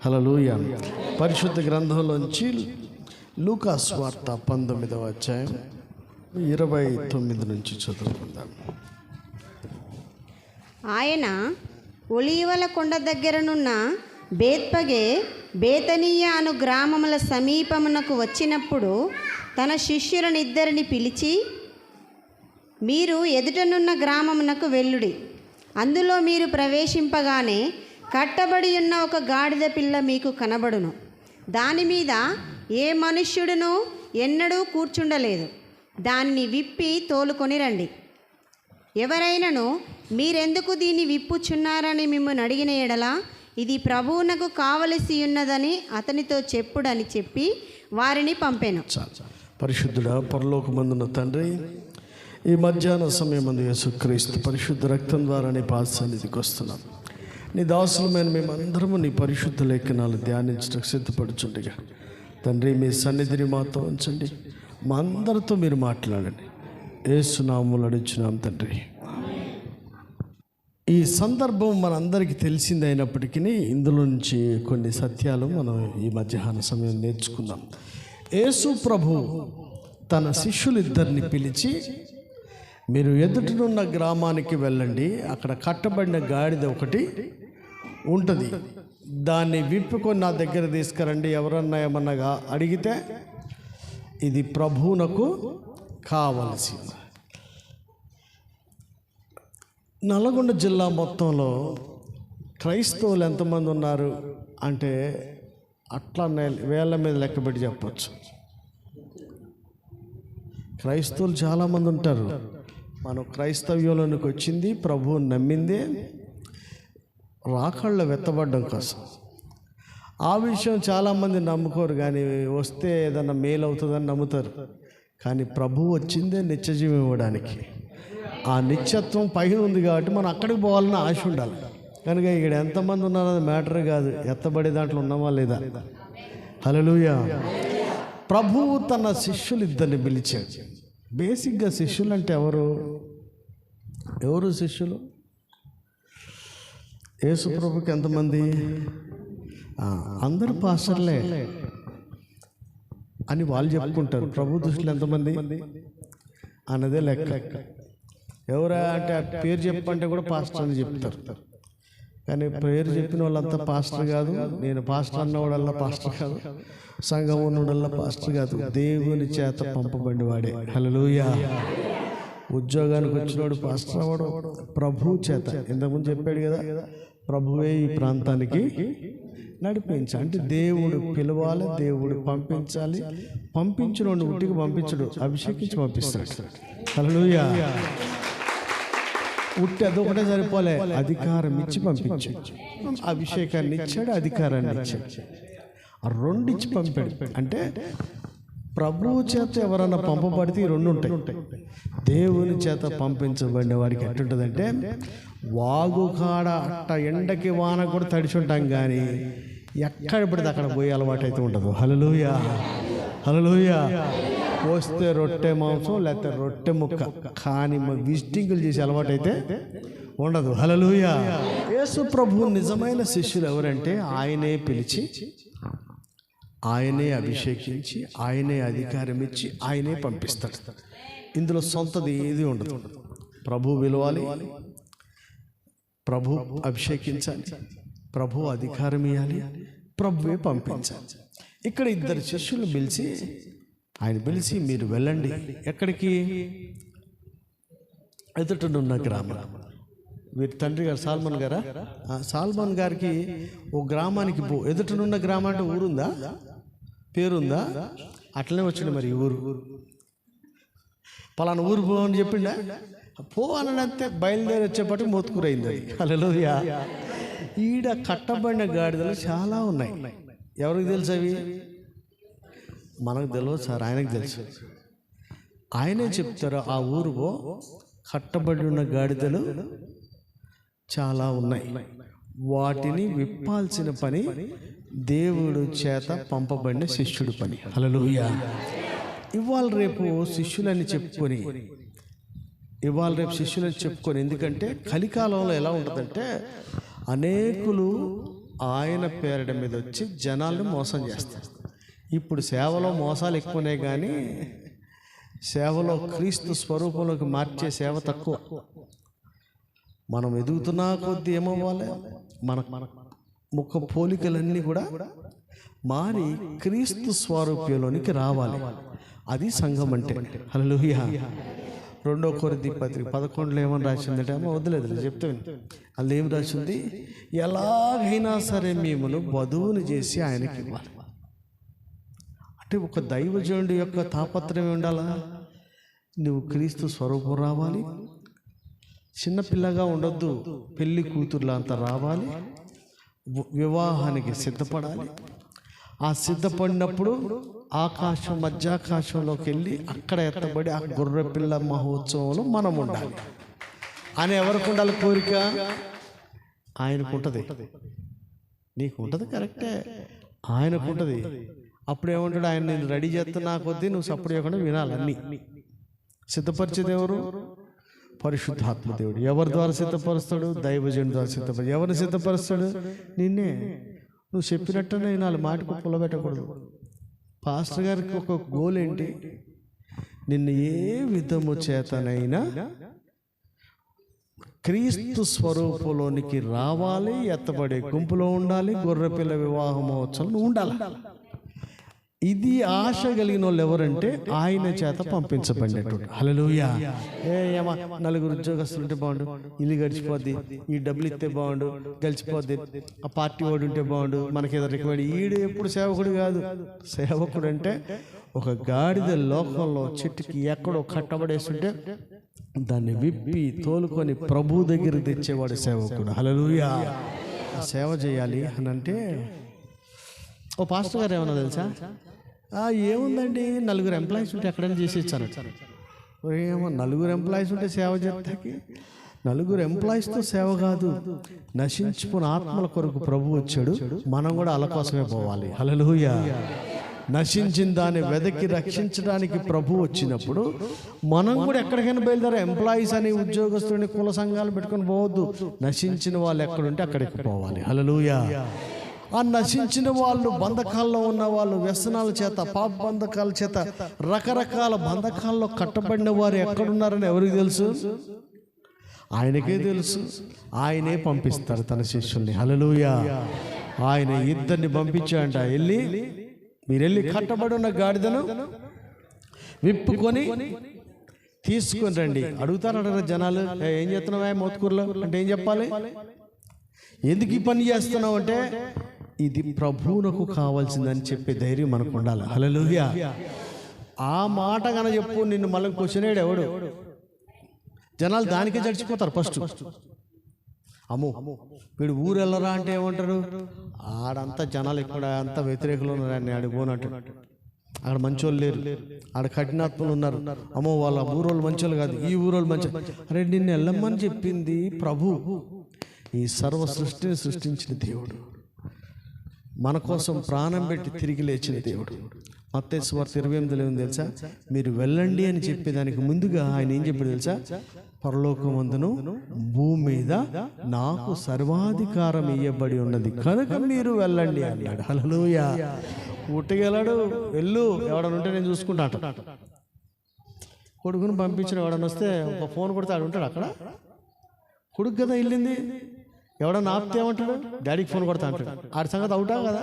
హల్లెలూయా. పరిశుద్ధ గ్రంథంలోంచి లూకా సువార్త 19వ అధ్యాయం 29 నుంచి చదువుకుందాం. ఆయన ఒలీవల కొండ దగ్గరనున్న బేత్పగే బేతనీయ అను గ్రామముల సమీపమునకు వచ్చినప్పుడు తన శిష్యులనిద్దరిని పిలిచి, మీరు ఎదుటనున్న గ్రామమునకు వెళ్ళుడి. అందులో మీరు ప్రవేశింపగానే కట్టబడి ఉన్న ఒక గాడిద పిల్ల మీకు కనబడును. దాని మీద ఏ మనుష్యుడును ఎన్నడూ కూర్చుండలేదు. దాన్ని విప్పి తోలుకొని రండి. ఎవరైనను మీరెందుకు దీన్ని విప్పుచున్నారని మిమ్మల్ని అడిగిన ఎడల ఇది ప్రభువునకు కావలసి ఉన్నదని అతనితో చెప్పుడని చెప్పి వారిని పంపెను. పరిశుద్ధుడా, పరలోకమందున్న తండ్రి, ఈ మధ్యాహ్న సమయమందు యేసుక్రీస్తు పరిశుద్ధ రక్తం ద్వారా నీ పాద సన్నిధికి వస్తున్నాం. నీ దాసులమైన మేమందరము నీ పరిశుద్ధ లేఖనాలు ధ్యానించడానికి సిద్ధపడుచుండగా తండ్రి, మీ సన్నిధిని మాతో ఉంచండి. మా అందరితో మీరు మాట్లాడండి. యేసు నామములో అడుగుచున్నాం తండ్రి. ఈ సందర్భం మనందరికీ తెలిసిందైనప్పటికీ ఇందులో నుంచి కొన్ని సత్యాలు మనం ఈ మధ్యాహ్న సమయం నేర్చుకుందాం. యేసు ప్రభు తన శిష్యులిద్దరిని పిలిచి, మీరు ఎదుటనున్న గ్రామానికి వెళ్ళండి, అక్కడ కట్టబడిన గాడిద ఒకటి ఉంటుంది, దాన్ని విప్పుకొని నా దగ్గర తీసుకురండి. ఎవరన్నా ఏమన్నా అడిగితే ఇది ప్రభువునకు కావలసింది. నల్గొండ జిల్లా మొత్తంలో క్రైస్తవులు ఎంతమంది ఉన్నారు అంటే అట్లా వేళ్ళ మీద లెక్కబెట్టి చెప్పచ్చు. క్రైస్తవులు చాలామంది ఉంటారు. మనం క్రైస్తవ్యంలోనికి వచ్చింది, ప్రభువుని నమ్మిందే రాకళ్ళ వెత్తబడ్డం కోసం. ఆ విషయం చాలామంది నమ్ముకోరు, కానీ వస్తే ఏదన్నా మేలు అవుతుందని నమ్ముతారు. కానీ ప్రభువు వచ్చిందే నిత్యజీవం ఇవ్వడానికి. ఆ నిత్యత్వం పైన ఉంది కాబట్టి మనం అక్కడికి పోవాలని ఆశ ఉండాలి. కనుక ఇక్కడ ఎంతమంది ఉన్నారో మ్యాటర్ కాదు, ఎత్తబడే దాంట్లో ఉన్నామా లేదా. హల్లెలూయా. ప్రభువు తన శిష్యులిద్దరిని పిలిచాడు. బేసిక్గా శిష్యులు అంటే ఎవరు శిష్యులు? యేసు ప్రభుకి ఎంతమంది? అందరు పాస్టర్లే అని వాళ్ళు చెప్పుకుంటారు. ప్రభు దృష్టిలో ఎంతమంది అన్నదే లెక్క. ఎవరా అంటే ఆ పేరు చెప్పంటే కూడా పాస్టర్ అని చెప్తారు. కానీ పేరు చెప్పిన వాళ్ళంతా పాస్టర్ కాదు. నేను పాస్టర్ అన్నవాడల్లా పాస్టర్ కాదు, సంఘం ఉన్నవాడల్లా పాస్టర్ కాదు. దేవుని చేత పంపబడి వాడే. హల్లెలూయా. ఉద్యోగానికి వచ్చినవాడు పాస్టర్ అవ్వడు, ప్రభు చేత. ఇంతకుముందు చెప్పాడు కదా, ప్రభువే ఈ ప్రాంతానికి నడిపించాలి. అంటే దేవుడు పిలవాలి, దేవుడు పంపించాలి. పంపించిన వాడిని ఉట్టికి పంపించడు, అభిషేకించి పంపిస్తాడు. హల్లెలూయా. ఉట్టి అదొకటే సరిపోలే, అధికారం ఇచ్చి పంపించాడు. అభిషేకాన్ని ఇచ్చాడు, అధికారాన్ని ఇచ్చాడు. ఆ రెండు ఇచ్చి పంపాడు. అంటే ప్రభువు చేత ఎవరన్నా పంపబడితే ఈ రెండు ఉంటాయి. దేవుని చేత పంపించబడిన వాడికి ఎట్టుంటుందంటే, వాగు కాడ అట్ట ఎండకి వాన కూడా తడిచి ఉంటాం, కానీ ఎక్కడ పడితే అక్కడ పోయి అలవాటు అయితే ఉండదు. హల్లెలూయా. హల్లెలూయా. పోస్తే రొట్టె మాంసం లేకపోతే రొట్టె ముక్క, కానీ విజిటింగ్లు చేసే అలవాటు అయితే ఉండదు. హల్లెలూయా. యేసు ప్రభువు నిజమైన శిష్యులు ఎవరంటే ఆయనే పిలిచి, ఆయనే అభిషేకించి, ఆయనే అధికారం ఇచ్చి, ఆయనే పంపిస్తాడు. ఇందులో సొంతది ఏది ఉండదు. ప్రభు పిలవాలి, ప్రభు అభిషేకించాలి, ప్రభు అధికారం ఇవ్వాలి, ప్రభువే పంపించాలి. ఇక్కడ ఇద్దరు శిష్యులు పిలిచి, ఆయన పిలిచి, మీరు వెళ్ళండి. ఎక్కడికి? ఎదుటనున్న గ్రామం. వీరి తండ్రి గారు సాల్మన్ గారా? సాల్మన్ గారికి ఓ గ్రామానికి ఎదుటనున్న గ్రామం అంటే ఊరుందా, పేరుందా? అట్లనే వచ్చింది. మరి ఊరు పలానా ఊరు పో అని చెప్పిండా? పో అనంతే బయలుదేరి వచ్చేపటి మోతుకూరైంది. హల్లెలూయా. ఈడ కట్టబడిన గాడిదలు చాలా ఉన్నాయి. ఎవరికి తెలుసు అవి? మనకు తెలియదు సార్, ఆయనకు తెలుసు. ఆయనే చెప్తారు, ఆ ఊరులో కట్టబడి ఉన్న గాడిదలు చాలా ఉన్నాయి, వాటిని విప్పాల్సిన పని దేవుడు చేత పంపబడిన శిష్యుడి పని. హల్లెలూయా. ఇవాళ రేపు శిష్యులని చెప్పుకొని ఎందుకంటే కలికాలంలో ఎలా ఉంటుందంటే అనేకులు ఆయన పేరడ మీద వచ్చి జనాల్ని మోసం చేస్తారు. ఇప్పుడు సేవలో మోసాలు ఎక్కువనే కానీ సేవలో క్రీస్తు స్వరూపంలోకి మార్చే సేవ తక్కువ. మనం ఎదుగుతున్నా కొద్దీ ఏమవ్వాలి, మన ముఖ పోలికలన్నీ కూడా మారి క్రీస్తు స్వరూపంలోనికి రావాలి. అది సంఘం అంటే. హల్లెలూయా. 2 కొరింథీ పత్రిక 11లో ఏమని రాసిందంటే, అమ్మ వదిలేదు చెప్తాను, అందులో ఏం రాసింది, ఎలాగైనా సరే మిమ్మల్ని వధువుని చేసి ఆయనకి ఇవ్వాలి. అంటే ఒక దైవజనుడి యొక్క తాపత్రయం ఉండాలా, నువ్వు క్రీస్తు స్వరూపం రావాలి, చిన్నపిల్లగా ఉండొద్దు, పెళ్లి కూతుర్లా అంతా రావాలి, వివాహానికి సిద్ధపడాలి. ఆ సిద్ధపడినప్పుడు ఆకాశం మధ్యాకాశంలోకి వెళ్ళి అక్కడ ఎత్తబడి ఆ గొర్రెపిల్ల మహోత్సవంలో మనం ఉండాలి అని ఎవరికి ఉండాలి కోరిక? ఆయనకు ఉంటుంది. నీకు ఉంటుంది, కరెక్టే, ఆయనకు ఉంటుంది. అప్పుడు ఏమంటాడు, ఆయన నేను రెడీ చేస్తున్నా కొద్దీ నువ్వు సప్పుడు చేయకుండా వినాలి. అన్నీ సిద్ధపరిచేది ఎవరు? పరిశుద్ధాత్మ దేవుడు. ఎవరి ద్వారా సిద్ధపరుస్తాడు? దైవజనుడి ద్వారా సిద్ధపరుస్తాడు. ఎవరిని సిద్ధపరుస్తాడు? నిన్నే. నువ్వు చెప్పినట్టునే వినాలి, మాటకు పుల్లబెట్టకూడదు. పాస్టర్ గారికి ఒక గోల్ ఏంటి? నిన్ను ఏ విధము చేతనైనా క్రీస్తు స్వరూపంలోనికి రావాలి, ఎత్తబడే గుంపులో ఉండాలి, గొర్రెపిల్ల వివాహ మహోత్సవం ఉండాలి. ఇది ఆశ కలిగిన వాళ్ళు ఎవరంటే ఆయన చేత పంపించబడినట్టు. హల్లెలూయా. ఏమా 4 ఉద్యోగస్తులు ఉంటే బాగుండు, ఇల్లు గడిచిపోద్ది, ఈ డబ్బులు ఇస్తే బాగుండు, గడిచిపోద్ది, ఆ పార్టీ వాడు ఉంటే బాగుండు, మనకేదో రికమెండ్. ఈడు ఎప్పుడు సేవకుడు కాదు. సేవకుడు అంటే ఒక గాడిద లోకంలో చెట్టుకి ఎక్కడో కట్టబడేస్తుంటే దాన్ని విప్పి తోలుకొని ప్రభు దగ్గర తెచ్చేవాడు సేవకుడు. హల్లెలూయా. సేవ చేయాలి అని అంటే, ఓ పాస్టర్ గారు ఏమన్నా తెలుసా, ఏముందండి 4 ఎంప్లాయీస్ ఉంటే ఎక్కడైనా చేసి ఇచ్చారు. ఏమో 4 ఎంప్లాయీస్ ఉంటే సేవ చేస్తాకి? 4 ఎంప్లాయీస్తో సేవ కాదు, నశించుకున్న ఆత్మల కొరకు ప్రభు వచ్చాడు, మనం కూడా అల కోసమే పోవాలి. హల్లెలూయా. నశించిన దాన్ని వెదకి రక్షించడానికి ప్రభు వచ్చినప్పుడు మనం కూడా ఎక్కడికైనా బయలుదేరా. ఎంప్లాయీస్ అని ఉద్యోగస్తుని కుల సంఘాలు పెట్టుకొని పోవద్దు. నశించిన వాళ్ళు ఎక్కడుంటే అక్కడికి పోవాలి. హల్లెలూయా. ఆ నశించిన వాళ్ళు, బంధకాల్లో ఉన్న వాళ్ళు, వ్యసనాల చేత, పాప బంధకాల చేత, రకరకాల బంధకాల్లో కట్టబడిన వారు ఎక్కడున్నారని ఎవరికి తెలుసు? ఆయనకే తెలుసు. ఆయనే పంపిస్తారు తన శిష్యుల్ని. హల్లెలూయా. ఆయన 2 పంపించాడంట, మీరు వెళ్ళి కట్టబడి ఉన్న గాడిదను విప్పుకొని తీసుకొని రండి. అడుగుతారంటారు జనాలు, ఏం చేస్తున్నావా మోత్కూరులో అంటే ఏం చెప్పాలి? ఎందుకు ఈ పని చేస్తున్నావు అంటే, ఇది ప్రభువునకు కావాల్సిందని చెప్పే ధైర్యం మనకు ఉండాలి. హల్లెలూయా. ఆ మాట కనుక చెప్పు, నిన్ను మళ్ళీ క్వశ్చన్ ఎవడు? జనాలు దానికే చచ్చిపోతారు ఫస్ట్. అమ్మో వీడు ఊరు వెళ్ళరా అంటే ఏమంటారు? ఆడంతా జనాలు ఇక్కడ అంతా వ్యతిరేకులు ఉన్నారని అడిగిపోనట్టు. అక్కడ మంచోళ్ళు లేరు, ఆడ కఠినాత్మలు ఉన్నారు. అమ్మో వాళ్ళ ఊరోళ్ళు మంచోళ్ళు కాదు, ఈ ఊరోళ్ళు మంచి. అరే నిన్ను వెళ్ళమని చెప్పింది ప్రభు. ఈ సర్వ సృష్టిని సృష్టించిన దేవుడు, మన కోసం ప్రాణం పెట్టి తిరిగి లేచిన దేవుడు. మత్తయి సువార్త 28లో ఏం తెలుసా? మీరు వెళ్ళండి అని చెప్పేదానికి ముందుగా ఆయన ఏం చెప్పాడు తెలుసా? పరలోకమందును భూమి మీద నాకు సర్వాధికారం ఇయ్యబడి ఉన్నది కనుక మీరు వెళ్ళండి అన్నాడు. హల్లెలూయా. ఉట్టగెళ్ళాడు, వెళ్ళు, ఎవడన్నా ఉంటే నేను చూసుకుంటా అంట. కొడుకుని పంపించిన ఎవడన్నా వస్తే ఒక ఫోన్ కొడితే ఆడు ఉంటాడు అక్కడ. కొడుకు కదా వెళ్ళింది, ఎవడన్నా ఆపితే ఏమంటాడు? డాడీకి ఫోన్ కొడతా అంటాడు. ఆడి సంగతి అవుటా కదా.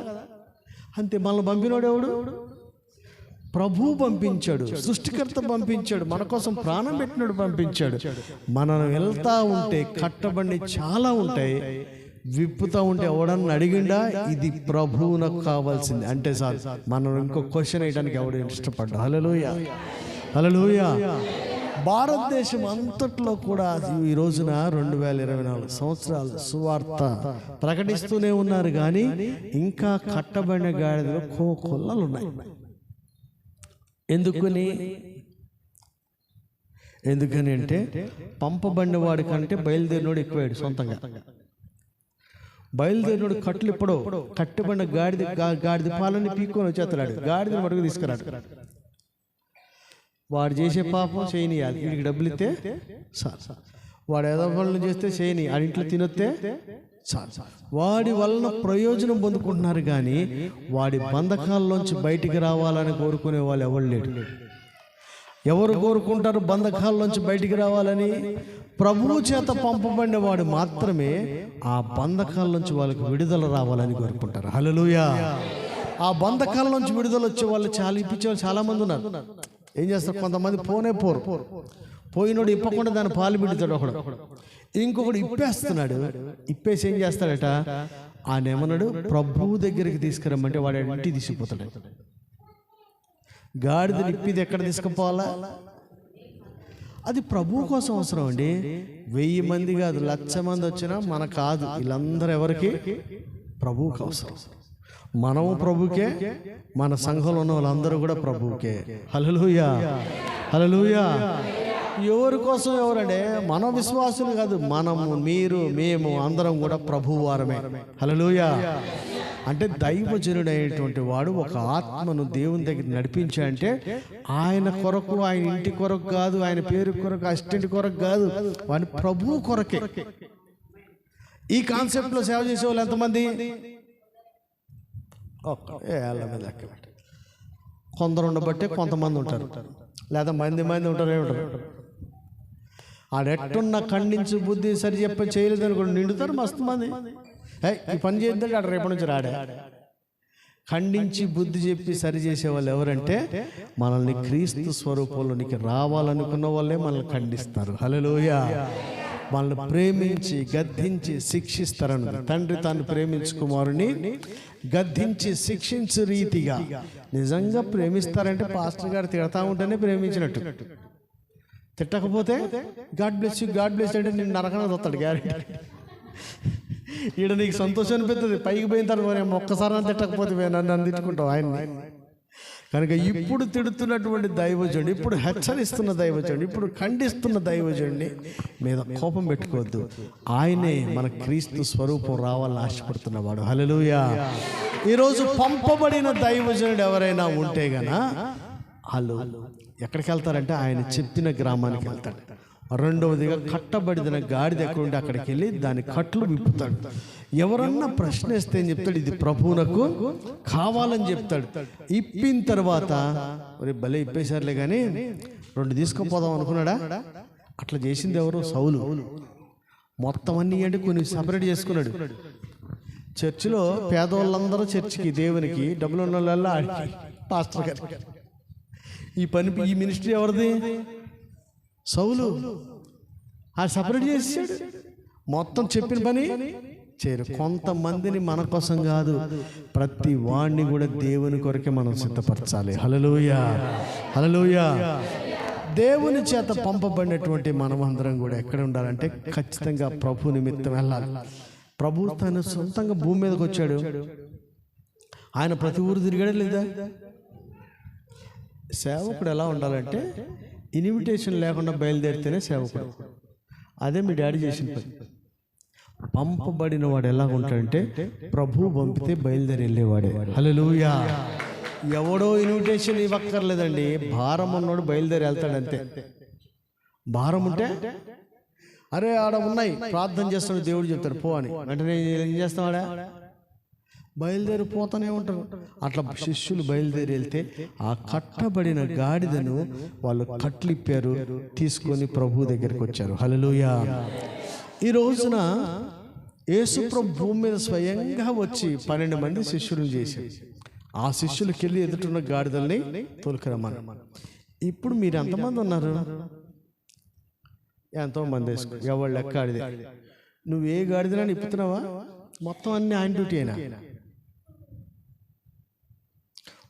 అంతే. మనల్ని పంపినోడు ఎవడు? ప్రభు పంపించాడు, సృష్టికర్త పంపించాడు, మన కోసం ప్రాణం పెట్టినాడు పంపించాడు. మనం వెళ్తా ఉంటే కట్టబడి చాలా ఉంటాయి, విప్పుతా ఉంటే ఎవడన్నా అడిగిండా ఇది ప్రభువునకు కావాల్సింది అంటే సార్ మనం ఇంకో క్వశ్చన్ వేయడానికి ఎవడు ఇష్టపడ్డా. హల్లెలూయా. హల్లెలూయా. భారతదేశం అంతట్లో కూడా ఈ రోజున 2024 సంవత్సరాలు సువార్త ప్రకటిస్తూనే ఉన్నారు, కానీ ఇంకా కట్టబడిన గాడిదలో కోకొల్లలు ఉన్నాయి. ఎందుకని అంటే పంపబడిన వాడి కంటే బయలుదేరినోడు ఎక్కువాడు. సొంతంగా బయలుదేరినోడు కట్లు ఎప్పుడో కట్టబడిన గాడిద పాలని పీక్కొని వచ్చేస్తాడు, గాడిదని మడుగు తీసుకురాడు. వాడు చేసే పాపం చేయనియాలి, వీడికి డబ్బులు ఇస్తే వాడు ఏదో పనులు చేస్తే చేయని, ఆడింట్లో తినొస్తే వాడి వలన ప్రయోజనం పొందుకుంటున్నారు, కానీ వాడి బంధకాల్లోంచి బయటికి రావాలని కోరుకునే వాళ్ళు ఎవరు లేడు. ఎవరు కోరుకుంటారు బంధకాల్లోంచి బయటికి రావాలని? ప్రభువు చేత పంపబడిన వాడు మాత్రమే ఆ బంధకాల్లోంచి వాళ్ళకి విడుదల రావాలని కోరుకుంటారు. హల్లెలూయా. ఆ బంధకాల్లోంచి విడుదల వచ్చే వాళ్ళు చాలా మంది ఉన్నారు. ఏం చేస్తారు? కొంతమంది పోయినోడు ఇప్పకుండా దాన్ని పాలు బిడ్డతాడు ఒకడు, ఇంకొకడు ఇప్పేస్తున్నాడు. ఇప్పేసి ఏం చేస్తాడట? ఆయన ఏమన్నాడు? ప్రభువు దగ్గరికి తీసుకురమ్మంటే వాడు ఇంటికి తీసుకుపోతాడు. గాడిదని ఇప్పిది ఎక్కడ తీసుకుపోవాలా? అది ప్రభువు కోసం అవసరం అండి. 1000 మంది కాదు, 1,00,000 మంది వచ్చినా మన కాదు. వీళ్ళందరూ ఎవరికి? ప్రభువుకి అవసరం. మనము ప్రభుకే, మన సంఘంలో ఉన్న వాళ్ళందరూ కూడా ప్రభువుకే. హల్లెలూయా, హల్లెలూయా. ఎవరి కోసం? ఎవరంటే మన విశ్వాసులు కాదు, మనము, మీరు, మేము అందరం కూడా ప్రభువు వారమే. హల్లెలూయా. అంటే దైవజనుడైనటువంటి వాడు ఒక ఆత్మను దేవుని దగ్గర నడిపించాడంటే ఆయన కొరకు, ఆయన ఇంటి కొరకు కాదు, ఆయన పేరు కొరకు, అసిస్టెంట్ కొరకు కాదు, వాని ప్రభువు కొరకే. ఈ కాన్సెప్ట్లో సేవ చేసే వాళ్ళు ఎంతమంది? కొందరు ఉండబట్టే కొంతమంది ఉంటారు, లేదా మంది ఉంటారు. ఏమిటారు? ఆడెట్టున్న ఖండించు బుద్ధి సరి చెప్ప చేయలేదని కూడా నిండుతారు మస్తు మంది. ఈ పని చేద్దాం ఆడ రేపటి నుంచి రాడే. ఖండించి బుద్ధి చెప్పి సరి చేసే వాళ్ళు ఎవరంటే మనల్ని క్రీస్తు స్వరూపంలోనికి రావాలనుకున్న వాళ్ళే మనల్ని ఖండిస్తారు. హల్లెలూయా. మనల్ని ప్రేమించి గద్దించి శిక్షిస్తారని తండ్రి తాను ప్రేమించు కుమారుని గద్దించి శిక్షించు రీతిగా. నిజంగా ప్రేమిస్తారంటే పాస్టర్ గారు తిడతా ఉంటేనే ప్రేమించినట్టు. తిట్టకపోతే God bless you, God bless అంటే నేను నరకన వస్తాడు గ్యారెంటీ. ఈడ నీకు సంతోషం అనిపిస్తుంది, పైకి పోయిన తర్వాత ఒక్కసారి తిట్టకపోతే నన్ను తిట్టుకుంటావు ఆయన. కనుక ఇప్పుడు తిడుతున్నటువంటి దైవజనుడు, ఇప్పుడు హెచ్చరిస్తున్న దైవజనుడు, ఇప్పుడు ఖండిస్తున్న దైవజనుడిని మీద కోపం పెట్టుకోవద్దు. ఆయనే మన క్రీస్తు స్వరూపం రావాలని ఆశపడుతున్నవాడు. హల్లెలూయా. ఈరోజు పంపబడిన దైవజనుడు ఎవరైనా ఉంటే గన వాళ్ళు ఎక్కడికి వెళ్తారంటే ఆయన చెప్పిన గ్రామానికి వెళ్తాడు. రెండవదిగా కట్టబడిన గాడిద ఎక్కడ ఉంటే అక్కడికి వెళ్ళి దాని కట్లు విప్పుతాడు. ఎవరన్నా ప్రశ్న వేస్తే ఏం చెప్తాడు? ఇది ప్రభువునకు కావాలని చెప్తాడు. ఇప్పిన తర్వాత భలే ఇప్పేశారులే కానీ 2 తీసుకుపోదాం అనుకున్నాడా? అట్లా చేసింది ఎవరు? సౌలు. మొత్తం అన్ని అంటే కొన్ని సపరేట్ చేసుకున్నాడు. చర్చిలో పేదవాళ్ళందరూ చర్చికి, దేవునికి, డబ్బులు ఉన్న వాళ్ళ పాస్టర్ గారు. ఈ మినిస్ట్రీ ఎవరిది? సౌలు. ఆ సపరేట్ చేసాడు. మొత్తం చెప్పిన పని చేయరు. కొంతమందిని మన కోసం కాదు, ప్రతి వాడిని కూడా దేవుని కొరకే మనం సిద్ధపరచాలి. హల్లెలూయా, హల్లెలూయా. దేవుని చేత పంపబడినటువంటి మనమందరం కూడా ఎక్కడ ఉండాలంటే ఖచ్చితంగా ప్రభు నిమిత్తం వెళ్ళాలి. ప్రభు తను సొంతంగా భూమి మీదకి వచ్చాడు. ఆయన ప్రతి ఊరు తిరిగాడే లేదా? సేవకుడు ఎలా ఉండాలంటే ఇన్విటేషన్ లేకుండా బయలుదేరితేనే సేవకుడు. అదే మీ డాడీ చేసిన పని. పంపబడిన వాడు ఎలా ఉంటాడంటే ప్రభు పంపితే బయలుదేరి వెళ్ళేవాడే. హల్లెలూయా. ఎవడో ఇన్విటేషన్ ఇవ్వక్కర్లేదండి. భారం ఉన్నోడు బయలుదేరి వెళ్తాడంతే. భారం ఉంటే అరే ఆడ ఉన్నాయి ప్రార్థన చేస్తాడు, దేవుడు చెప్తాడు పో అని. వెంటనే ఏం చేస్తావాడా? బయలుదేరి పోతానే ఉంటారు. అట్లా శిష్యులు బయలుదేరి వెళ్తే ఆ కట్టబడిన గాడిదను వాళ్ళు కట్లిప్పారు, తీసుకొని ప్రభు దగ్గరికి వచ్చారు. హల్లెలూయా. ఈ రోజున యేసు ప్రభు భూమి మీద స్వయంగా వచ్చి 12 మంది శిష్యులను చేశారు. ఆ శిష్యులకి వెళ్ళి ఎదుటిన్న గాడిదల్ని తోలుకురమ్మని. ఇప్పుడు మీరు ఎంతమంది ఉన్నారు? ఎంతోమంది. ఎవరు లెక్క ఆడిదే. నువ్వు ఏ గాడిదలని ఇప్పుతున్నావా? మొత్తం అన్ని ఆయన డ్యూటీ అయినా.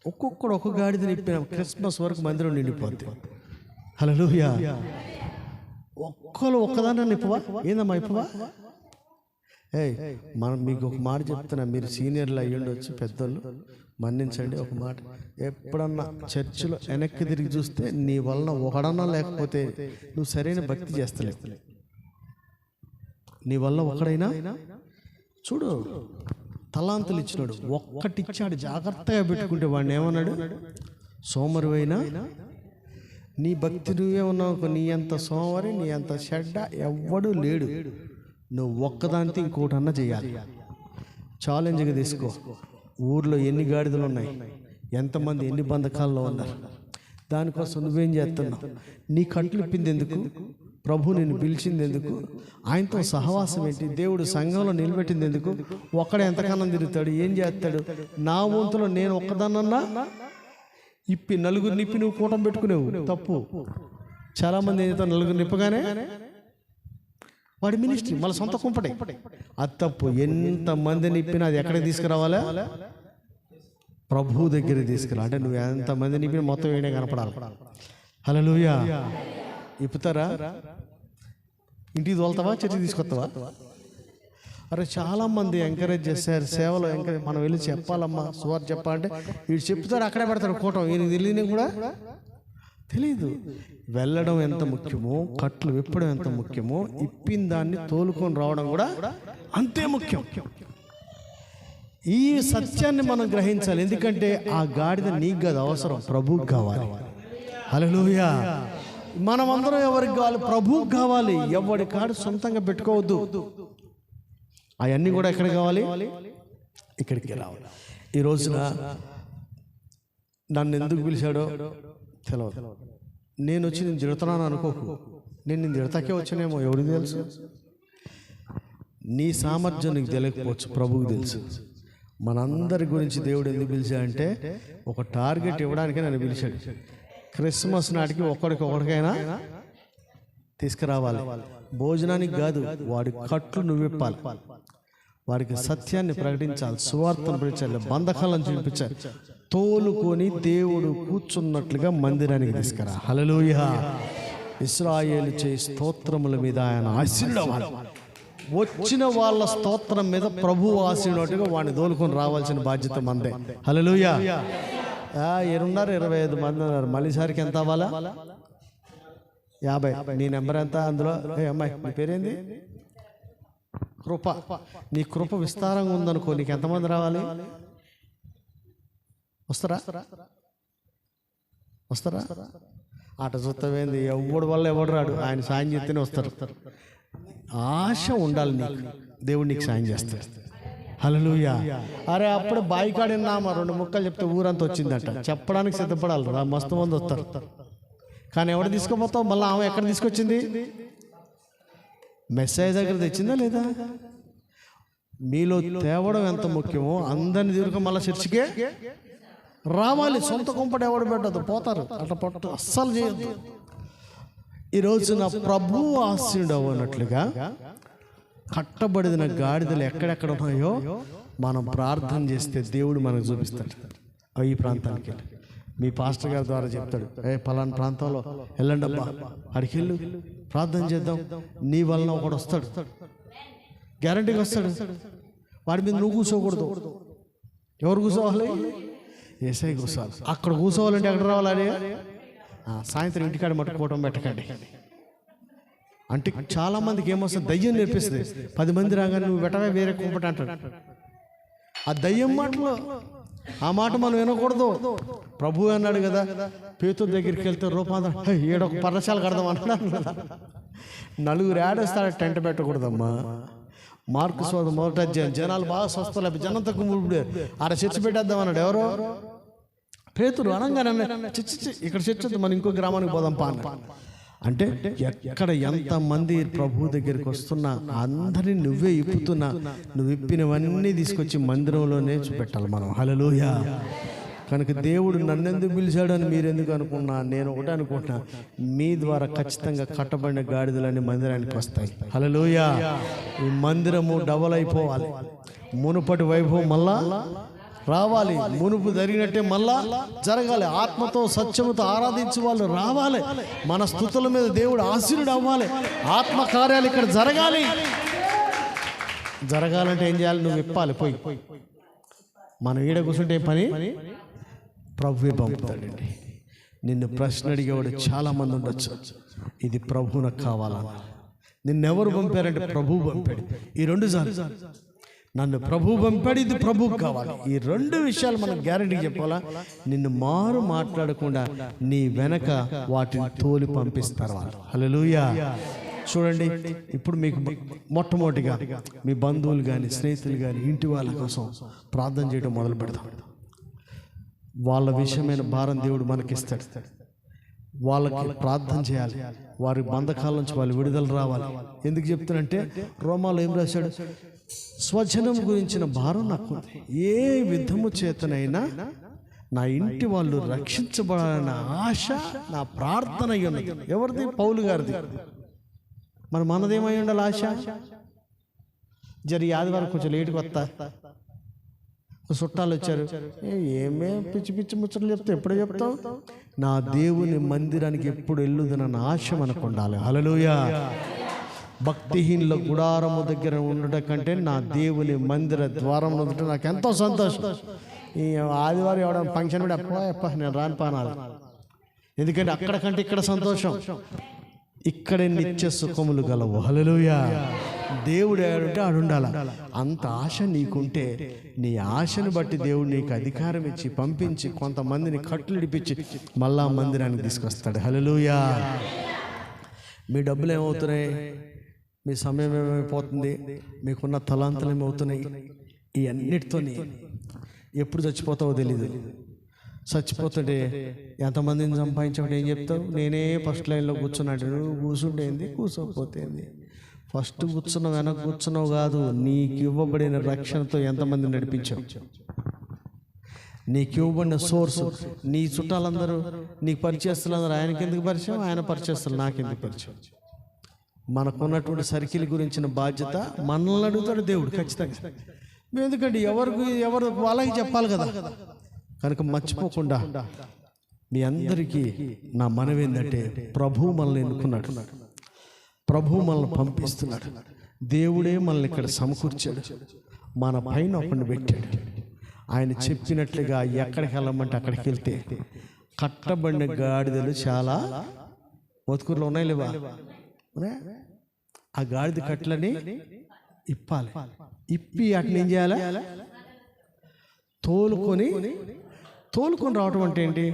ఒక్కొక్కడు ఒక్కొక్క గాడిదని ఇప్పిన క్రిస్మస్ వరకు మందిరం నిండిపోద్ది. హల్లెలూయా. ఒక్కదాన్ని ఇప్పవా? ఏందమ్మా ఇప్పవా? మనం మీకు ఒక మాట చెప్తున్నా, మీరు సీనియర్లు అయ్యి ఉండొచ్చు, పెద్దోళ్ళు మన్నించండి. ఒక మాట, ఎప్పుడన్నా చర్చిలో వెనక్కి తిరిగి చూస్తే నీ వలన ఒకడన్నా లేకపోతే నువ్వు సరైన భక్తి చేస్తలేవు. నీ వల్ల ఒకడైనా చూడు, తలాంతులు ఇచ్చినాడు, ఒక్కటిచ్చాడు, జాగ్రత్తగా పెట్టుకుంటే వాడిని ఏమన్నాడు? సోమరివైనా నీ భక్తి నువ్వే ఉన్నావు. నీ అంత సోమరి, నీ అంత చెడ్డ ఎవ్వడూ లేడు. నువ్వు ఒక్కదాంతో ఇంకోటన్నా చేయాలి. ఛాలెంజ్గా తీసుకో. ఊర్లో ఎన్ని గాడిదలు ఉన్నాయి, ఎంతమంది ఎన్ని బంధకాల్లో ఉన్నారు, దానికోసం నువ్వేం చేస్తున్నావు? నీ కట్లు ఇప్పింది ఎందుకు? ప్రభు నేను పిలిచింది ఎందుకు? ఆయనతో సహవాసం ఏంటి? దేవుడు సంఘంలో నిలబెట్టింది ఎందుకు? ఒక్కడే ఎంతకాలం తిరుగుతాడు, ఏం చేస్తాడు? నా వంతులో నేను ఒక్కదాన్నన్నా నలుగురు నిప్పి నువ్వు కూటం పెట్టుకునేవు, తప్పు. చాలామంది ఏదైతే నలుగురు నిప్పగానే వాడి మినిస్ట్రీ మళ్ళీ సొంత కుంపటే, అది తప్పు. ఎంతమంది నిప్పినా అది ఎక్కడికి తీసుకురావాలా? ప్రభు దగ్గర తీసుకురా. అంటే నువ్వు ఎంతమంది నిప్పిన మొత్తం ఏడే కనపడాలి. హల్లెలూయా. ఇప్పుతారా? ఇంటికి తోలుతావా, చర్చి తీసుకొస్తావా? అరే చాలామంది ఎంకరేజ్ చేస్తారు సేవలో. ఎంకరేజ్ మనం వెళ్ళి చెప్పాలమ్మా, సువార్త చెప్పాలంటే వీడు చెప్తారు, అక్కడే పెడతారు కూటం. ఈయనకి తెలియని కూడా తెలీదు. వెళ్ళడం ఎంత ముఖ్యమో, కట్లు విప్పడం ఎంత ముఖ్యమో, ఇప్పిన దాన్ని తోలుకొని రావడం కూడా అంతే ముఖ్యం. ఈ సత్యాన్ని మనం గ్రహించాలి. ఎందుకంటే ఆ గాడిద నీకు కాదు అవసరం, ప్రభువుకి కావాలి. హల్లెలూయా. మనం అందరం ఎవరికి కావాలి? ప్రభువుకి కావాలి. ఎవరి కాడు సొంతంగా పెట్టుకోవద్దు. అవన్నీ కూడా ఎక్కడ కావాలి? ఇక్కడికి రావాలి. ఈ రోజున నన్ను ఎందుకు పిలిచాడో తెలియదు. నేను వచ్చి నేను తిడుతున్నాను అనుకోకు. నేను తిడతాకే వచ్చానేమో, ఎవరికి తెలుసు? నీ సామర్థ్యం నీకు తెలియకపోవచ్చు, ప్రభువుకి తెలుసు. మనందరి గురించి దేవుడు ఎందుకు పిలిచాడంటే ఒక టార్గెట్ ఇవ్వడానికే నన్ను పిలిచాడు. క్రిస్మస్ నాటికి ఒక్కడికొకడికైనా తీసుకురావాలి. భోజనానికి కాదు, వాడి కట్లు నువ్వు విప్పాలి, వారికి సత్యాన్ని ప్రకటించాలి, సువార్తను ప్రకటించాలి, బంధకాలను చూపించాలి. తోలుకొని దేవుడు కూర్చున్నట్లుగా మందిరానికి తీసుకురా. హల్లెలూయా. ఇశ్రాయేలు చేయి స్తోత్రముల మీద ఆయన ఆశీర్వాదాలు. వచ్చిన వాళ్ళ స్తోత్రం మీద ప్రభు ఆశీర్వాదగా వాడిని తోలుకొని రావాల్సిన బాధ్యత మందే. హల్లెలూయా. ఎరున్నారు 25 మంది ఉన్నారు. మళ్ళీసారికి ఎంత అవ్వాలా? 50. నీ నెంబర్ ఎంత అందులో? అమ్మాయి నీ పేరేంది? కృప. నీ కృప విస్తారంగా ఉందనుకో, నీకు ఎంతమంది రావాలి? వస్తారా? ఆట చూస్తావేంది? ఎవడు వల్ల ఎవడు రాడు, ఆయన సాయం చేస్తేనే వస్తారు. ఆశ ఉండాలి నీకు, దేవుడు నీకు సాయం చేస్తాడు. హల్లెలూయా. అరే అప్పుడు బాయికాడినా మా 2 ముక్కలు చెప్తే ఊరంతా వచ్చిందట. చెప్పడానికి సిద్ధపడాలి రా, మస్తు మంది వస్తారు. కానీ ఎవడు తీసుకోపోతావు? మళ్ళీ ఆమె ఎక్కడ తీసుకొచ్చింది? మెసేజ్ దగ్గర తెచ్చిందా లేదా? మీలో తేవడం ఎంత ముఖ్యమో అందరిని తిరుగుక మళ్ళీ చర్చికే రావాలి. సొంత కుంపటి ఎవడు పెట్టదు, పోతారు. అట్లా పట్టు అస్సలు చేయొద్దు. ఈరోజు నా ప్రభు ఆశీర్వాదం అన్నట్లుగా కట్టబడిన గాడిదలు ఎక్కడెక్కడ ఉన్నాయో మనం ప్రార్థన చేస్తే దేవుడు మనకు చూపిస్తాడు. ఈ ప్రాంతానికి వెళ్ళి మీ పాస్టర్ గారి ద్వారా చెప్తాడు, పలానా ప్రాంతంలో వెళ్ళండి అబ్బా, అడికి వెళ్ళు, ప్రార్థన చేద్దాం. నీ వలన ఒకడు వస్తాడు, గ్యారంటీగా వస్తాడు. వాడి మీద నువ్వు కూర్చోకూడదు. ఎవరు కూర్చోవాలి? యేసయ్య కూర్చోవాలి. అక్కడ కూర్చోవాలంటే ఎక్కడ రావాలి? సాయంత్రం ఇంటికాడ మట్టుకోవడం పెట్టకండి. అంటే చాలా మందికి ఏమొస్తుంది? దయ్యం నేర్పిస్తుంది. 10 మంది రాగానే నువ్వు పెట్టవే వేరే కుంపట అంటాడు. ఆ దయ్యం మాటలో ఆ మాట మనం వినకూడదు. ప్రభు అన్నాడు కదా, పేతురు దగ్గరికి వెళ్తే రూపాంతరం ఏడొక పర్ణశాల కడదాం అన్నాడు. 4 ఏడేస్తాడు, టెంట్ పెట్టకూడదమ్మా. మార్కు సువార్త 1వ అధ్యాయం. జనాలు బాగా స్వస్థలు, జనం తక్కువ ఆడ చర్చి పెట్టేద్దాం అన్నాడు. ఎవరో పేతురు అనగానే ఇక్కడ చర్చి మనం ఇంకో గ్రామానికి పోదాం పా అన్నాడు. అంటే ఎక్కడ ఎంతమంది ప్రభు దగ్గరికి వస్తున్నా అందరినీ నువ్వే ఇప్పుతున్నా, నువ్వు ఇప్పినవన్నీ తీసుకొచ్చి మందిరంలోనే చూపెట్టాలి మనం. హల్లెలూయా. కనుక దేవుడు నన్నెందుకు పిలిచాడు అని మీరెందుకు అనుకున్నా, నేను ఒకటే అనుకుంటున్నా, మీ ద్వారా ఖచ్చితంగా కట్టబడిన గాడిదలన్నీ మందిరానికి వస్తాయి. హల్లెలూయా. ఈ మందిరము డబల్ అయిపోవాలి. మునుపటి వైభవం మళ్ళా రావాలి. మునుపు జరిగినట్టే మళ్ళా జరగాలి. ఆత్మతో సత్యముతో ఆరాధించే వాళ్ళు రావాలి. మన స్తుతుల మీద దేవుడు ఆశీర్వాదం అవ్వాలి. ఆత్మ కార్యాలు ఇక్కడ జరగాలి. జరగాలంటే ఏం చేయాలి? నువ్వు ఇప్పాలి. పోయి మనం ఈడ కూర్చుంటే పని ప్రభువే పంపుతాడండి. నిన్ను ప్రశ్న అడిగేవాడు చాలా మంది ఉండొచ్చు, ఇది ప్రభువునకు కావాలా? నిన్నెవరు పంపారంటే ప్రభువు పంపాడు. ఈ 2 సార్లు నన్ను ప్రభు పంపాడు, ఇది ప్రభువుకు కావాలి. ఈ 2 విషయాలు మనం గ్యారెంటీ చెప్పాలా? నిన్ను మారు మాట్లాడకుండా నీ వెనక వాటిని తోలి పంపిస్తారు వాళ్ళు. హల్లెలూయా. చూడండి, ఇప్పుడు మీకు మొట్టమొదటిగా మీ బంధువులు కానీ స్నేహితులు కానీ ఇంటి వాళ్ళ కోసం ప్రార్థన చేయడం మొదలు పెడతాం. వాళ్ళ విషయమైన భారం దేవుడు మనకిస్తాడు. వాళ్ళకి ప్రార్థన చేయాలి, వారి బంధకాల నుంచి వాళ్ళు విడుదల రావాలి. ఎందుకు చెప్తానంటే రోమాలో ఏం రాశాడు? స్వజనం గురించిన భారం నాకు ఏ విధము చేతనైనా నా ఇంటి వాళ్ళు రక్షించబడాలన్న ఆశ నా ప్రార్థన అయి ఉన్నది. ఎవరిది? పౌలు గారిది. మరి మనదేమై ఉండాలి ఆశ? ఆదివారం కొంచెం లేటుగా వస్తా, చుట్టాలు వచ్చారు, ఏమే పిచ్చి పిచ్చి ముచ్చట్లు చెప్తా, ఎప్పుడు చెప్తావు? నా దేవుని మందిరానికి ఎప్పుడు వెళ్ళుదనన్న ఆశ మనకు ఉండాలి. హల్లెలూయా. భక్తిహీనుల గుడారము దగ్గర ఉండటం కంటే నా దేవుని మందిర ద్వారం ఉండటం నాకు ఎంతో సంతోషం. ఈ ఆదివారం ఎవడన్నా ఫంక్షన్ కూడా నేను రాని పానాలి. ఎందుకంటే అక్కడ కంటే ఇక్కడ సంతోషం, ఇక్కడే నిత్య సుఖములు గలవు. హల్లెలూయా. దేవుడు ఏడుంటే ఆడు ఉండాలి. అంత ఆశ నీకుంటే నీ ఆశను బట్టి దేవుడు నీకు అధికారం ఇచ్చి పంపించి కొంతమందిని కట్లుడిపించి మళ్ళా మందిరానికి తీసుకొస్తాడు. హల్లెలూయా. మీ డబ్బులు ఏమవుతున్నాయి? మీ సమయం ఏమైపోతుంది? మీకున్న తలాంతలు ఏమవుతున్నాయి? ఈ అన్నిటితోని ఎప్పుడు చచ్చిపోతావో తెలీదు. చచ్చిపోతుంటే ఎంతమందిని సంపాదించబట్టి ఏం చెప్తావు? నేనే ఫస్ట్ లైన్లో కూర్చున్నాడు. నువ్వు కూర్చుంటేంది, కూర్చోకపోతేంది. ఫస్ట్ కూర్చున్నావు, వెనక కూర్చున్నావు కాదు, నీకు ఇవ్వబడిన రక్షణతో ఎంతమంది నడిపించావు? నీకు ఇవ్వబడిన సోర్సు. నీ చుట్టాలందరూ, నీకు పరిచయస్తులందరూ ఆయనకి ఎందుకు పరిచయం? ఆయన పరిచయస్తులు నాకెందుకు పరిచయం? మనకున్నటువంటి సర్కిల్ గురించిన బాధ్యత మనల్ని అడుగుతాడు దేవుడు ఖచ్చితంగా. ఎందుకంటే ఎవరు వాళ్ళకి చెప్పాలి కదా. కనుక మర్చిపోకుండా మీ అందరికీ నా మనవి ఏంటంటే, ప్రభువు మనల్ని ఎన్నుకున్నాడు, ప్రభువు మనల్ని పంపిస్తున్నాడు, దేవుడే మనల్ని ఇక్కడ సమకూర్చాడు, మన పైన ఒకరిని పెట్టాడు. ఆయన చెప్పినట్లుగా ఎక్కడికి వెళ్ళమంటే అక్కడికి వెళ్తే కట్టబడిన గాడిదలు చాలా మొత్తుకూరులో ఉన్నాయి లేవా? ఆ గాడిద కట్లని ఇప్పాలి. ఇప్పి అట్లా ఏం చేయాలి? తోలుకొని రావటం అంటే ఏంటి?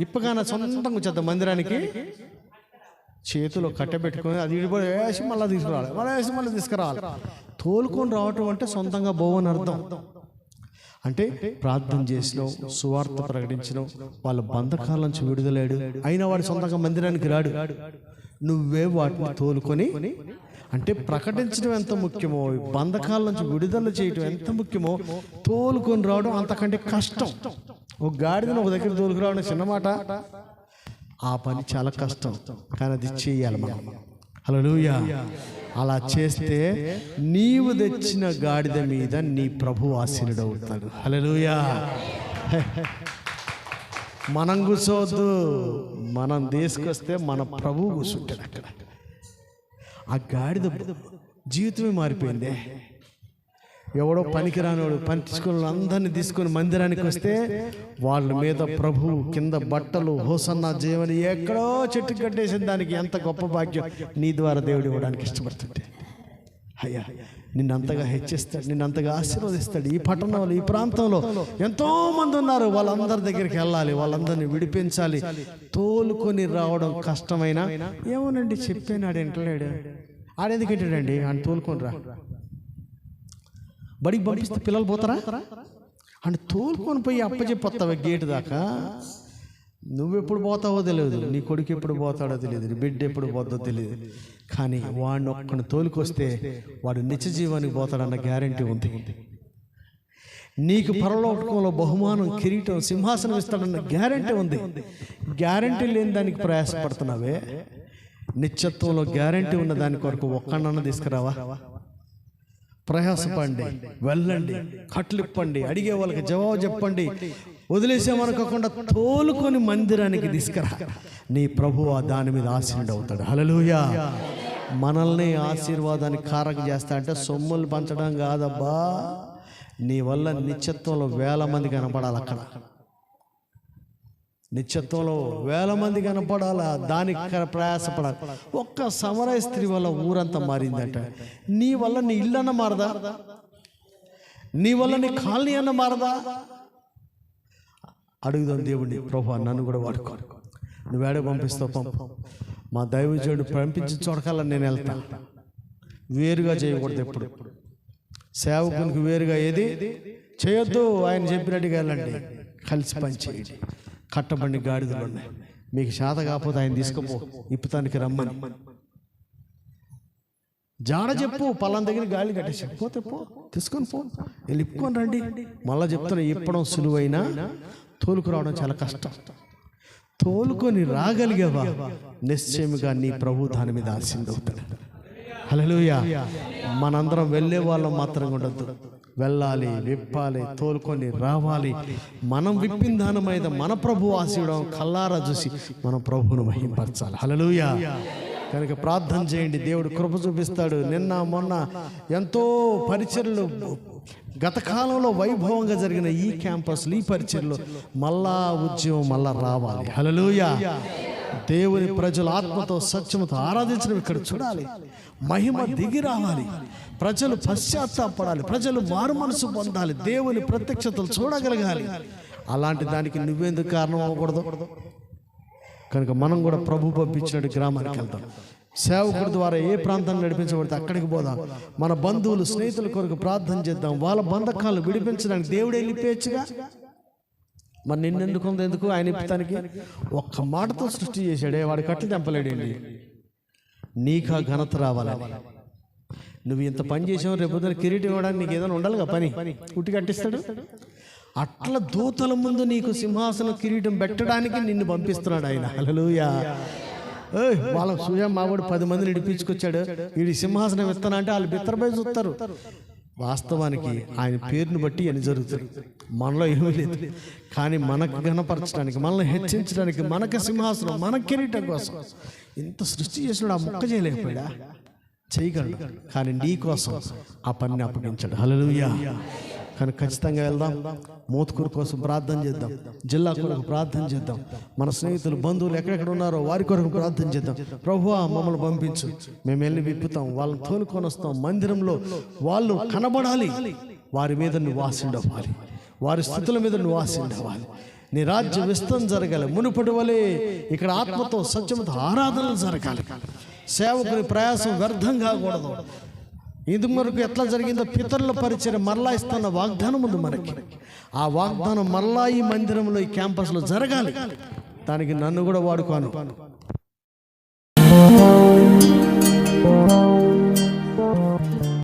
ఇప్పగానే సొంతంగా వచ్చేద్దాం మందిరానికి, చేతిలో కట్టబెట్టుకొని అది ఇడిపోయి వేసి మళ్ళీ తీసుకురావాలి, మళ్ళీ తీసుకురావాలి. తోలుకొని రావటం అంటే సొంతంగా పోవని అర్థం. అంటే ప్రార్థన చేసినావు, సువార్త ప్రకటించినావు, వాళ్ళ బంధకాల నుంచి విడుదలాడు, అయినా వాడు సొంతంగా మందిరానికి రాడు. నువ్వే వాటిని తోలుకొని, అంటే ప్రకటించడం ఎంత ముఖ్యమో, బంధకాల నుంచి విడుదల చేయడం ఎంత ముఖ్యమో, తోలుకొని రావడం అంతకంటే కష్టం. ఒక గాడిదని ఒక దగ్గర తోలుకురావడం చిన్నమాట, ఆ పని చాలా కష్టం, కానీ అది చేయాలి మనం. హల్లెలూయా. అలా చేస్తే నీవు తెచ్చిన గాడిద మీద నీ ప్రభు ఆశీనుడు అవుతాడు. హల్లెలూయా. మనం కూర్చోవద్దు, మనం తీసుకొస్తే మన ప్రభువు కూర్చుంటాడు అక్కడ. ఆ గాడిద జీవితమే మారిపోయింది. ఎవడో పనికిరానివాడు పనికిరాని అందరినీ తీసుకొని మందిరానికి వస్తే వాళ్ళ మీద ప్రభువు కింద బట్టలు హోసన్నా జయమని ఎక్కడో చెట్టు కట్టేసిన దానికి ఎంత గొప్ప భాగ్యం నీ ద్వారా దేవుడు ఇవ్వడానికి ఇష్టపడుతుంటే. అయ్యా, నిన్నంతగా హెచ్చిస్తాడు, నిన్నంతగా ఆశీర్వదిస్తాడు. ఈ పట్టణంలో, ఈ ప్రాంతంలో ఎంతో మంది ఉన్నారు, వాళ్ళందరి దగ్గరికి వెళ్ళాలి, వాళ్ళందరినీ విడిపించాలి. తోలుకొని రావడం కష్టమైనా ఏమోనండి చెప్పాను, ఎంటలేడు, ఆడెందుకు ఎంటాడండి? ఆయన తోలుకొని రా, బడికి పంపిస్తే పిల్లలు పోతారా? అంటే తోలుకొని పోయి అప్పచెప్పొస్తావా గేటు దాకా? నువ్వెప్పుడు పోతావో తెలియదు, నీ కొడుకు ఎప్పుడు పోతాడో తెలియదు, నీ బిడ్డ ఎప్పుడు పోతాడో తెలియదు. కానీ వాడిని ఒక్కడిని తోలుకొస్తే వాడు నిత్య జీవానికి పోతాడన్న గ్యారంటీ ఉంది. నీకు పరలోకంలో బహుమానం, కిరీటం, సింహాసనం ఇస్తాడన్న గ్యారంటీ ఉంది. గ్యారంటీ లేని దానికి ప్రయాసపడుతున్నావే, నిత్యత్వంలో గ్యారంటీ ఉన్న దాని కొరకు ఒక్కడన్నా తీసుకురావా? ప్రయాసపండి, వెళ్ళండి, కట్లిప్పండి, అడిగే వాళ్ళకి జవాబు చెప్పండి. వదిలేసేమనుకోకుండా తోలుకొని మందిరానికి తీసుకురా. నీ ప్రభువు దాని మీద ఆశీనుడు అవుతాడు. హల్లెలూయా. మనల్ని ఆశీర్వాదానికి కారక చేస్తా అంటే సొమ్ములు పంచడం కాదబ్బా, నీ వల్ల నిత్యత్వంలో వేల మంది కనపడాలి. అక్కడ నిత్యత్వంలో వేల మంది కనపడాలా, దానికి ప్రయాసపడాలి. ఒక్క సమరయ స్త్రీ వల్ల ఊరంతా మారిందంట. నీ వల్ల నీ ఇల్లు అన్న మారదా? నీ వల్ల నీ కాలనీ అన్న మారదా? అడుగుదాం దేవుడిని, ప్రభువా నన్ను కూడా వాడుకో, నువ్వేడ పంపిస్తావు పంపు, మా దైవజనుడు పంపించి చూడకల్లా నేను వెళ్తా. వేరుగా చేయకూడదు ఎప్పుడు. సేవకునికి వేరుగా ఏది చేయొద్దు. ఆయన చెప్పినట్టుగా వెళ్ళండి, కలిసి పనిచేయండి. కట్టబండి గాడిదలు ఉన్నాయి, మీకు శాత కాకపోతే ఆయన తీసుకుపో, ఇప్పుతానికి రమ్మని జాడ చెప్పు. పలానా దగ్గర గాలి కట్టేసి పోతే పో, తీసుకొని పో, వెళ్ళి ఇప్పుకొని రండి. మళ్ళీ చెప్తున్నా, ఇప్పడం సులువైనా తోలుకు రావడం చాలా కష్టం. తోలుకొని రాగలిగేవా నిశ్చయముగా నీ ప్రభు దాని మీద ఆశీర్వదిస్తాడు. హల్లెలూయా. మనందరం వెళ్ళే వాళ్ళం మాత్రం ఉండద్దు, వెళ్ళాలి, విప్పాలి, తోలుకొని రావాలి. మనం విప్పిన దాని మీద మన ప్రభు ఆశీర్వడం కల్లారా చూసి మనం ప్రభువును మహింపరచాలి. హల్లెలూయా. కనుక ప్రార్థన చేయండి, దేవుడు కృప చూపిస్తాడు. నిన్న మొన్న ఎంతో పరిచర్లు, గత కాలంలో వైభవంగా జరిగిన ఈ క్యాంపస్లు, ఈ పరిచర్లు మళ్ళా ఉద్యమం మళ్ళా రావాలి. హల్లెలూయా. దేవుని ప్రజలు ఆత్మతో సత్యముతో ఆరాధించడం ఇక్కడ చూడాలి. మహిమ దిగి రావాలి, ప్రజలు పశ్చాత్తాపడాలి, ప్రజలు మారు మనసు పొందాలి, దేవుని ప్రత్యక్షతలు చూడగలగాలి. అలాంటి దానికి నువ్వెందుకు కారణం అవ్వకూడదు? కనుక మనం కూడా ప్రభు పంపించినట్టు గ్రామానికి వెళ్తాం. సేవకుడి ద్వారా ఏ ప్రాంతాన్ని నడిపించబడితే అక్కడికి పోదాం. మన బంధువులు, స్నేహితుల కొరకు ప్రార్థన చేద్దాం. వాళ్ళ బంధకాలను విడిపించడానికి దేవుడే వెళ్ళిపోయచ్చుగా. మరి నిన్నెందుకు ఉంది? ఎందుకు ఆయన ఇప్పటానికి ఒక్క మాటతో సృష్టి చేశాడే, వాడు కట్లు తెంపలేడండి. నీకు ఆ ఘనత రావాలని. నువ్వు ఇంత పని చేసావు, రేపు కిరీటం ఇవ్వడానికి నీకు ఏదైనా ఉండాలిగా పని. ఉట్టి కట్టిస్తాడు. అట్లా దూతల ముందు నీకు సింహాసనం కిరీటం పెట్టడానికి నిన్ను పంపిస్తున్నాడు ఆయన. హల్లెలూయా. వాళ్ళ సూయ మావాడు 10 మందిని ఇడిపించుకొచ్చాడు, వీడి సింహాసనం ఇస్తానంటే వాళ్ళు బిత్తరపై చూస్తారు. వాస్తవానికి ఆయన పేరుని బట్టి అని జరుగుతుంది. మనలో ఏమీ లేదు, కానీ మనకు ఘనపరచడానికి, మనల్ని హెచ్చించడానికి, మనకు సింహాసనం, మన కిరీటం కోసం ఇంత సృష్టి చేసినాడు. ఆ ముక్క చేయలేకపోయాడా? చేయగలడు, కానీ నీ కోసం ఆ పనిని అప్పగించాడు. హల్లెలూయా. కానీ ఖచ్చితంగా వెళ్దాం. మోత్కూరు కోసం ప్రార్థన చేద్దాం, జిల్లా కొరకు ప్రార్థన చేద్దాం, మన స్నేహితులు, బంధువులు ఎక్కడెక్కడ ఉన్నారో వారి కొరకు ప్రార్థన చేద్దాం. ప్రభువా మమ్మల్ని పంపించు, మేము వెళ్ళి విప్పుతాం, వాళ్ళని తోలుకొని వస్తాం. మందిరంలో వాళ్ళు కనబడాలి, వారి మీద నువ్వు ఆశీర్వదించాలి, వారి స్థితుల మీద నువ్వు ఆశీర్వదించాలి. నీ రాజ్య విస్తరణ జరగాలి. మునుపటి వలె ఇక్కడ ఆత్మతో సత్యముతో ఆరాధనలు జరగాలి. సేవకుని ప్రయాసం వ్యర్థం కాకూడదు. ఇది వరకు ఎట్లా జరిగిందో పితరుల పరిచయం మరలా ఇస్తున్న వాగ్దానం ఉంది మనకి. ఆ వాగ్దానం మరలా ఈ మందిరంలో, ఈ క్యాంపస్లో జరగాలి. దానికి నన్ను కూడా వాడుకోను.